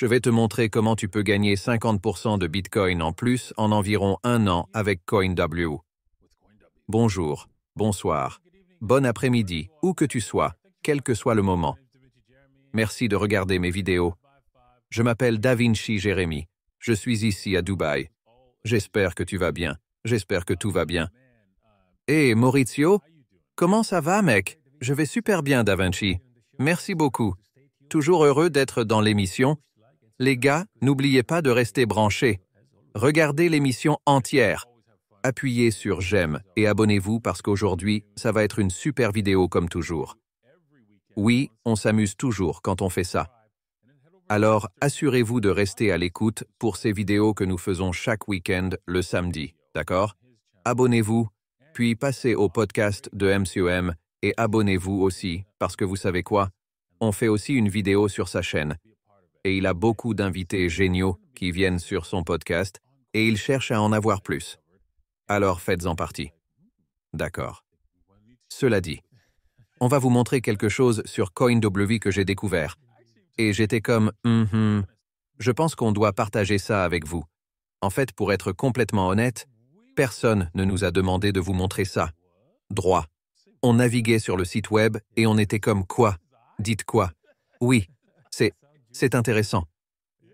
Je vais te montrer comment tu peux gagner 50% de Bitcoin en plus en environ un an avec CoinW. Bonjour, bonsoir, bon après-midi, où que tu sois, quel que soit le moment. Merci de regarder mes vidéos. Je m'appelle DaVinci Jérémy. Je suis ici à Dubaï. J'espère que tu vas bien. J'espère que tout va bien. Hé, Maurizio? Comment ça va, mec? Je vais super bien, DaVinci. Merci beaucoup. Toujours heureux d'être dans l'émission. Les gars, n'oubliez pas de rester branchés. Regardez l'émission entière. Appuyez sur j'aime et abonnez-vous parce qu'aujourd'hui, ça va être une super vidéo comme toujours. Oui, on s'amuse toujours quand on fait ça. Alors, assurez-vous de rester à l'écoute pour ces vidéos que nous faisons chaque week-end le samedi, d'accord? Abonnez-vous, puis passez au podcast de MCOM et abonnez-vous aussi, parce que vous savez quoi? On fait aussi une vidéo sur sa chaîne. Et il a beaucoup d'invités géniaux qui viennent sur son podcast et il cherche à en avoir plus. Alors faites-en partie. D'accord. Cela dit, on va vous montrer quelque chose sur CoinW que j'ai découvert. Et j'étais comme, je pense qu'on doit partager ça avec vous. En fait, pour être complètement honnête, personne ne nous a demandé de vous montrer ça. Droit. On naviguait sur le site web et on était comme quoi? Dites quoi? Oui, c'est intéressant.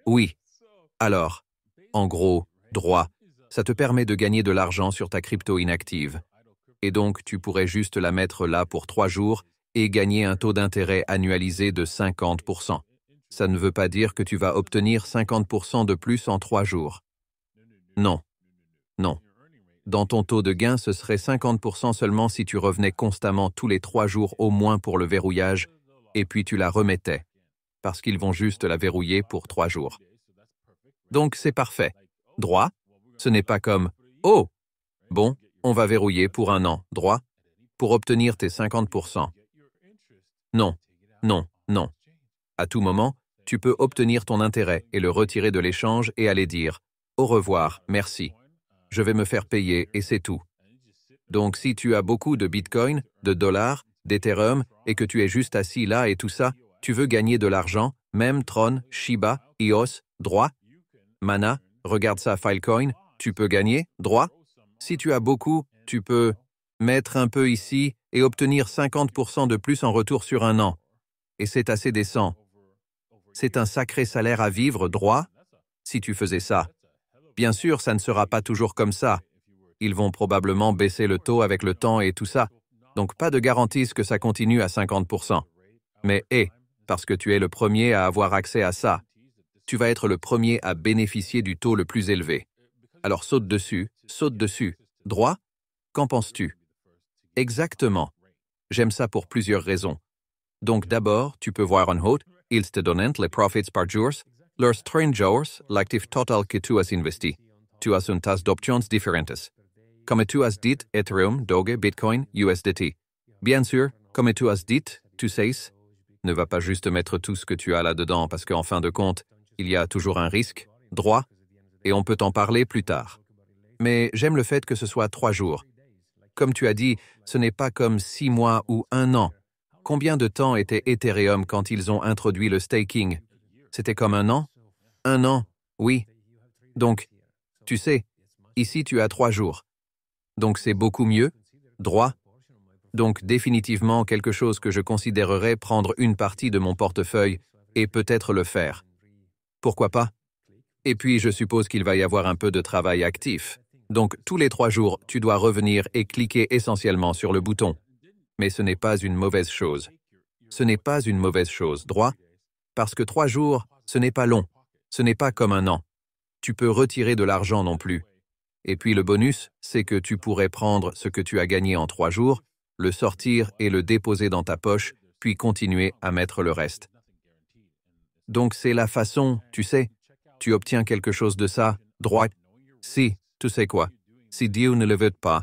Oui. Alors, en gros, droit, ça te permet de gagner de l'argent sur ta crypto inactive. Et donc, tu pourrais juste la mettre là pour 3 jours et gagner un taux d'intérêt annualisé de 50%. Ça ne veut pas dire que tu vas obtenir 50% de plus en 3 jours. Non. Non. Dans ton taux de gain, ce serait 50% seulement si tu revenais constamment tous les 3 jours au moins pour le verrouillage, et puis tu la remettais, parce qu'ils vont juste la verrouiller pour 3 jours. Donc c'est parfait. Droit, ce n'est pas comme « Oh, bon, on va verrouiller pour un an, droit, pour obtenir tes 50%. » Non, non, non. À tout moment, tu peux obtenir ton intérêt et le retirer de l'échange et aller dire « Au revoir, merci. Je vais me faire payer et c'est tout. » Donc si tu as beaucoup de Bitcoin, de dollars, d'Ethereum et que tu es juste assis là et tout ça, tu veux gagner de l'argent, même Tron, Shiba, EOS, droit, Mana, regarde ça Filecoin, tu peux gagner, droit. Si tu as beaucoup, tu peux mettre un peu ici et obtenir 50% de plus en retour sur un an. Et c'est assez décent. C'est un sacré salaire à vivre, droit, si tu faisais ça. Bien sûr, ça ne sera pas toujours comme ça. Ils vont probablement baisser le taux avec le temps et tout ça. Donc pas de garantie que ça continue à 50%. Mais parce que tu es le premier à avoir accès à ça, tu vas être le premier à bénéficier du taux le plus élevé. Alors saute dessus, droit. Qu'en penses-tu? Exactement. J'aime ça pour plusieurs raisons. Donc d'abord, tu peux voir en haut, ils te donnent les profits par jour, leurs 30 jours, l'actif total que tu as investi. Tu as un tas d'options différentes. Comme tu as dit, Ethereum, Doge, Bitcoin, USDT. Bien sûr, comme tu as dit, tu sais, ne va pas juste mettre tout ce que tu as là-dedans parce qu'en fin de compte, il y a toujours un risque, droit, et on peut en parler plus tard. Mais j'aime le fait que ce soit 3 jours. Comme tu as dit, ce n'est pas comme 6 mois ou 1 an. Combien de temps était Ethereum quand ils ont introduit le staking? C'était comme 1 an? 1 an, oui. Donc, tu sais, ici tu as 3 jours. Donc c'est beaucoup mieux, droit. Donc définitivement quelque chose que je considérerais prendre une partie de mon portefeuille et peut-être le faire. Pourquoi pas? Et puis je suppose qu'il va y avoir un peu de travail actif. Donc tous les 3 jours, tu dois revenir et cliquer essentiellement sur le bouton. Mais ce n'est pas une mauvaise chose. Ce n'est pas une mauvaise chose, droit? Parce que 3 jours, ce n'est pas long. Ce n'est pas comme 1 an. Tu peux retirer de l'argent non plus. Et puis le bonus, c'est que tu pourrais prendre ce que tu as gagné en 3 jours, le sortir et le déposer dans ta poche, puis continuer à mettre le reste. Donc c'est la façon, tu sais, tu obtiens quelque chose de ça, droit. Si, tu sais quoi, si Dieu ne le veut pas,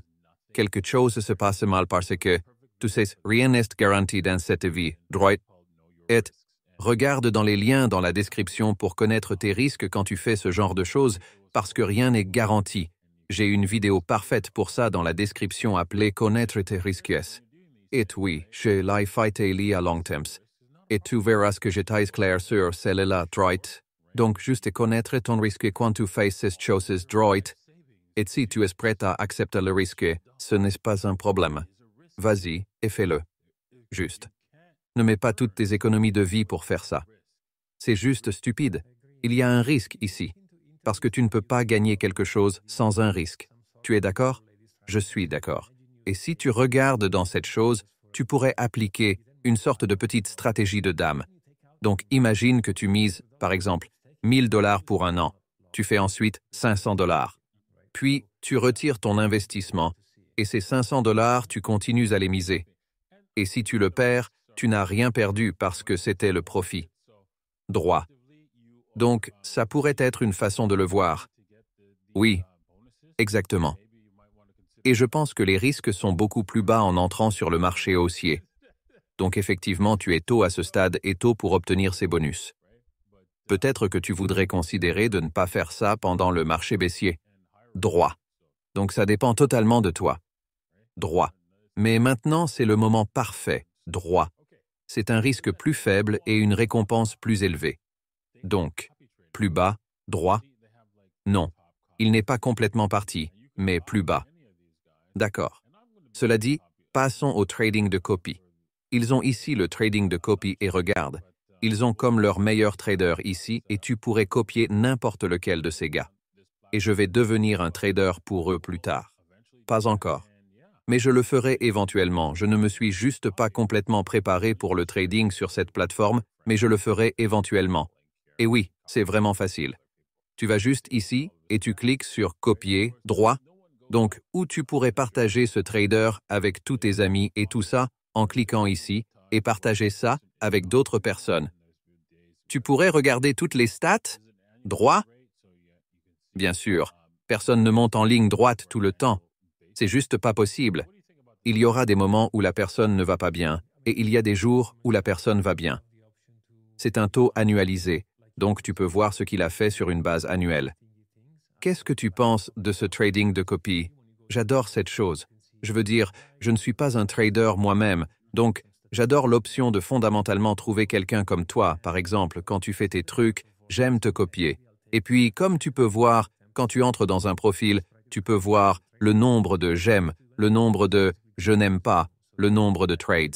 quelque chose se passe mal parce que, tu sais, rien n'est garanti dans cette vie, droit. Et regarde dans les liens dans la description pour connaître tes risques quand tu fais ce genre de choses, parce que rien n'est garanti. J'ai une vidéo parfaite pour ça dans la description appelée « Connaître tes risques ». Et oui, je l'ai fait à long temps. Et tu verras que j'étais clair sur celle-là, droit. Donc, juste connaître ton risque quand tu fais ces choses droites. Et si tu es prêt à accepter le risque, ce n'est pas un problème. Vas-y et fais-le. Juste. Ne mets pas toutes tes économies de vie pour faire ça. C'est juste stupide. Il y a un risque ici. Parce que tu ne peux pas gagner quelque chose sans un risque. Tu es d'accord? Je suis d'accord. Et si tu regardes dans cette chose, tu pourrais appliquer une sorte de petite stratégie de dame. Donc imagine que tu mises, par exemple, 1000 $ pour un an. Tu fais ensuite 500 $. Puis, tu retires ton investissement, et ces 500 $, tu continues à les miser. Et si tu le perds, tu n'as rien perdu parce que c'était le profit. Droit. Donc, ça pourrait être une façon de le voir. Oui, exactement. Et je pense que les risques sont beaucoup plus bas en entrant sur le marché haussier. Donc effectivement, tu es tôt à ce stade et tôt pour obtenir ces bonus. Peut-être que tu voudrais considérer de ne pas faire ça pendant le marché baissier. Droit. Donc ça dépend totalement de toi. Droit. Mais maintenant, c'est le moment parfait. Droit. C'est un risque plus faible et une récompense plus élevée. Donc, plus bas, droit? Non. Il n'est pas complètement parti, mais plus bas. D'accord. Cela dit, passons au trading de copie. Ils ont ici le trading de copie et regarde. Ils ont comme leur meilleur trader ici et tu pourrais copier n'importe lequel de ces gars. Et je vais devenir un trader pour eux plus tard. Pas encore. Mais je le ferai éventuellement. Je ne me suis juste pas complètement préparé pour le trading sur cette plateforme, mais je le ferai éventuellement. Et oui, c'est vraiment facile. Tu vas juste ici et tu cliques sur copier, droit. Donc, où tu pourrais partager ce trader avec tous tes amis et tout ça en cliquant ici et partager ça avec d'autres personnes. Tu pourrais regarder toutes les stats? Droit? Bien sûr, personne ne monte en ligne droite tout le temps. C'est juste pas possible. Il y aura des moments où la personne ne va pas bien, et il y a des jours où la personne va bien. C'est un taux annualisé, donc tu peux voir ce qu'il a fait sur une base annuelle. Qu'est-ce que tu penses de ce trading de copie? J'adore cette chose. Je veux dire, je ne suis pas un trader moi-même, donc j'adore l'option de fondamentalement trouver quelqu'un comme toi, par exemple, quand tu fais tes trucs, j'aime te copier. Et puis, comme tu peux voir, quand tu entres dans un profil, tu peux voir le nombre de j'aime, le nombre de je n'aime pas, le nombre de trades.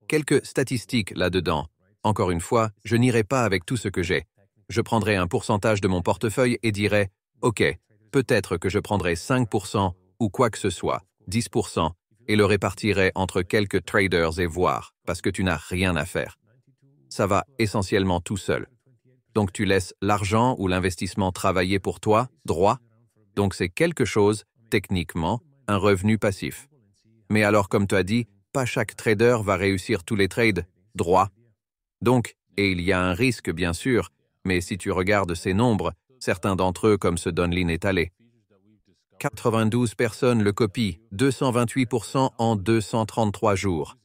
Quelques statistiques là-dedans. Encore une fois, je n'irai pas avec tout ce que j'ai. Je prendrai un pourcentage de mon portefeuille et dirai « Ok, peut-être que je prendrai 5% ou quoi que ce soit, 10%, et le répartirai entre quelques traders et voir, parce que tu n'as rien à faire. Ça va essentiellement tout seul. Donc tu laisses l'argent ou l'investissement travailler pour toi, droit. Donc c'est quelque chose, techniquement, un revenu passif. Mais alors comme tu as dit, pas chaque trader va réussir tous les trades, droit. Donc, et il y a un risque bien sûr, mais si tu regardes ces nombres, certains d'entre eux comme ce Donlin est allé. 92 personnes le copient, 228% en 233 jours.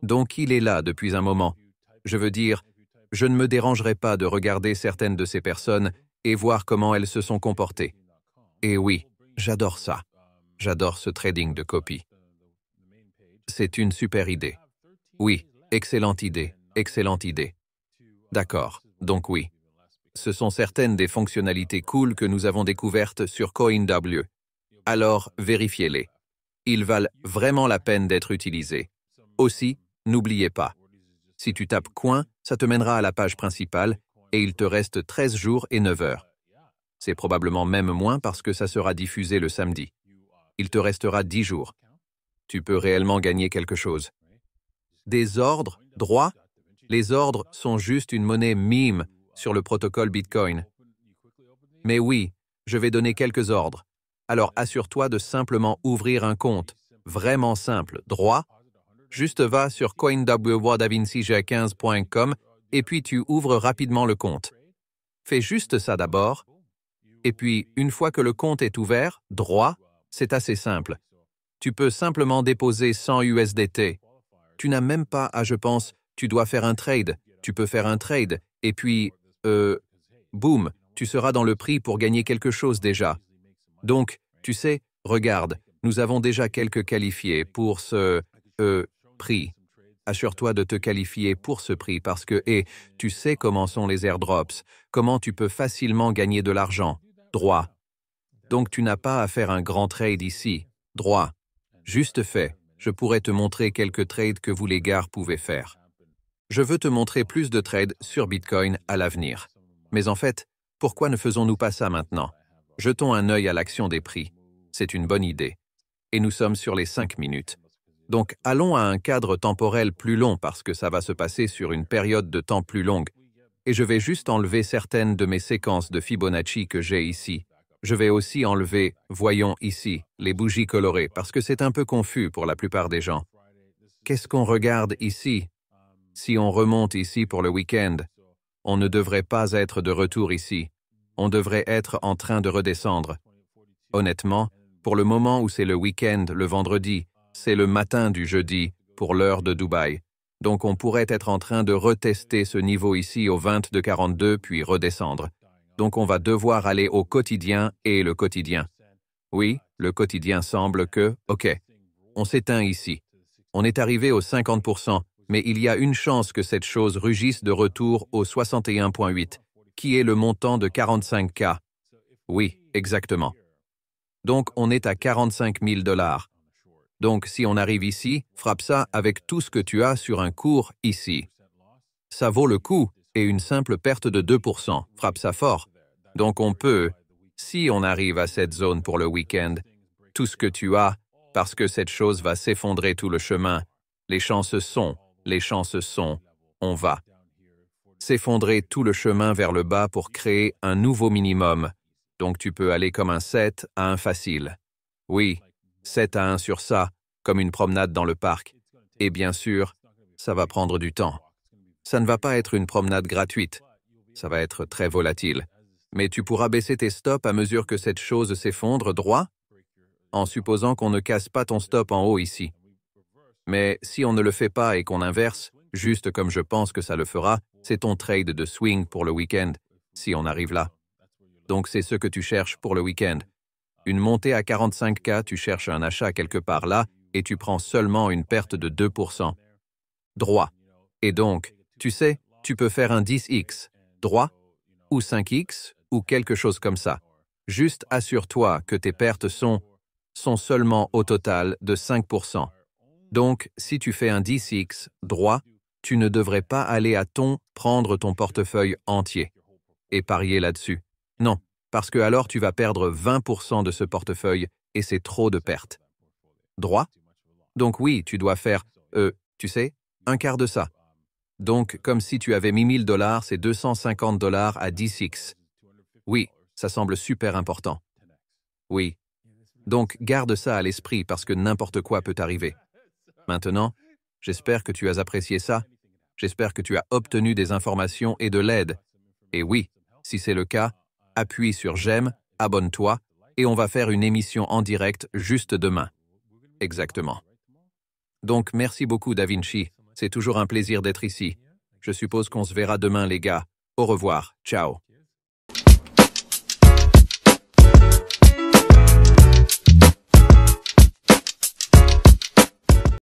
Donc il est là depuis un moment. Je veux dire, je ne me dérangerai pas de regarder certaines de ces personnes et voir comment elles se sont comportées. Et oui, j'adore ça. J'adore ce trading de copie. C'est une super idée. Oui, excellente idée, excellente idée. D'accord, donc oui. Ce sont certaines des fonctionnalités cool que nous avons découvertes sur CoinW. Alors, vérifiez-les. Ils valent vraiment la peine d'être utilisés. Aussi, n'oubliez pas. Si tu tapes Coin, ça te mènera à la page principale et il te reste 13 jours et 9 heures. C'est probablement même moins parce que ça sera diffusé le samedi. Il te restera 10 jours. Tu peux réellement gagner quelque chose. Des ordres, droits? Les ordres sont juste une monnaie meme sur le protocole Bitcoin. Mais oui, je vais donner quelques ordres. Alors assure-toi de simplement ouvrir un compte. Vraiment simple, droit? Juste va sur coinwdavincig15.com et puis tu ouvres rapidement le compte. Fais juste ça d'abord. Et puis, une fois que le compte est ouvert, droit, c'est assez simple. Tu peux simplement déposer 100 USDT. Tu n'as même pas à, je pense, tu dois faire un trade. Tu peux faire un trade. Et puis, boum, tu seras dans le prix pour gagner quelque chose déjà. Donc, tu sais, regarde, nous avons déjà quelques qualifiés pour ce prix. Assure-toi de te qualifier pour ce prix parce que, tu sais comment sont les airdrops, comment tu peux facilement gagner de l'argent. Droit. Donc tu n'as pas à faire un grand trade ici. Droit. Juste fait. Je pourrais te montrer quelques trades que vous les gars pouvez faire. Je veux te montrer plus de trades sur Bitcoin à l'avenir. Mais en fait, pourquoi ne faisons-nous pas ça maintenant? Jetons un œil à l'action des prix. C'est une bonne idée. Et nous sommes sur les 5 minutes. Donc allons à un cadre temporel plus long parce que ça va se passer sur une période de temps plus longue. Et je vais juste enlever certaines de mes séquences de Fibonacci que j'ai ici. Je vais aussi enlever, voyons ici, les bougies colorées parce que c'est un peu confus pour la plupart des gens. Qu'est-ce qu'on regarde ici? Si on remonte ici pour le week-end, on ne devrait pas être de retour ici. On devrait être en train de redescendre. Honnêtement, pour le moment où c'est le week-end, le vendredi, c'est le matin du jeudi pour l'heure de Dubaï. Donc on pourrait être en train de retester ce niveau ici au 22,42 puis redescendre. Donc on va devoir aller au quotidien et le quotidien. Oui, le quotidien semble que, ok, on s'éteint ici. On est arrivé au 50%, mais il y a une chance que cette chose rugisse de retour au 61,8, qui est le montant de 45K. Oui, exactement. Donc on est à 45 000 $. Donc si on arrive ici, frappe ça avec tout ce que tu as sur un cours ici. Ça vaut le coup et une simple perte de 2%, frappe ça fort. Donc on peut, si on arrive à cette zone pour le week-end, tout ce que tu as, parce que cette chose va s'effondrer tout le chemin, les chances sont, on va s'effondrer tout le chemin vers le bas pour créer un nouveau minimum. Donc tu peux aller comme un 7 à 1 facile. Oui, 7 à 1 sur ça, comme une promenade dans le parc. Et bien sûr, ça va prendre du temps. Ça ne va pas être une promenade gratuite. Ça va être très volatile. Mais tu pourras baisser tes stops à mesure que cette chose s'effondre droit, en supposant qu'on ne casse pas ton stop en haut ici. Mais si on ne le fait pas et qu'on inverse, juste comme je pense que ça le fera, c'est ton trade de swing pour le week-end, si on arrive là. Donc c'est ce que tu cherches pour le week-end. Une montée à 45K, tu cherches un achat quelque part là et tu prends seulement une perte de 2%. Droit. Et donc, tu sais, tu peux faire un 10X, droit, ou 5X, ou quelque chose comme ça. Juste assure-toi que tes pertes sont seulement au total de 5%. Donc, si tu fais un 10X, droit, tu ne devrais pas aller à prendre ton portefeuille entier et parier là-dessus. Non, parce que alors tu vas perdre 20% de ce portefeuille et c'est trop de pertes. Droit? Donc oui, tu dois faire, tu sais, un quart de ça. Donc, comme si tu avais mis 1000 $, c'est 250 $ à 10X. Oui, ça semble super important. Oui. Donc, garde ça à l'esprit parce que n'importe quoi peut arriver. Maintenant, j'espère que tu as apprécié ça. J'espère que tu as obtenu des informations et de l'aide. Et oui, si c'est le cas, appuie sur j'aime, abonne-toi, et on va faire une émission en direct juste demain. Exactement. Donc, merci beaucoup, Da Vinci. C'est toujours un plaisir d'être ici. Je suppose qu'on se verra demain, les gars. Au revoir. Ciao.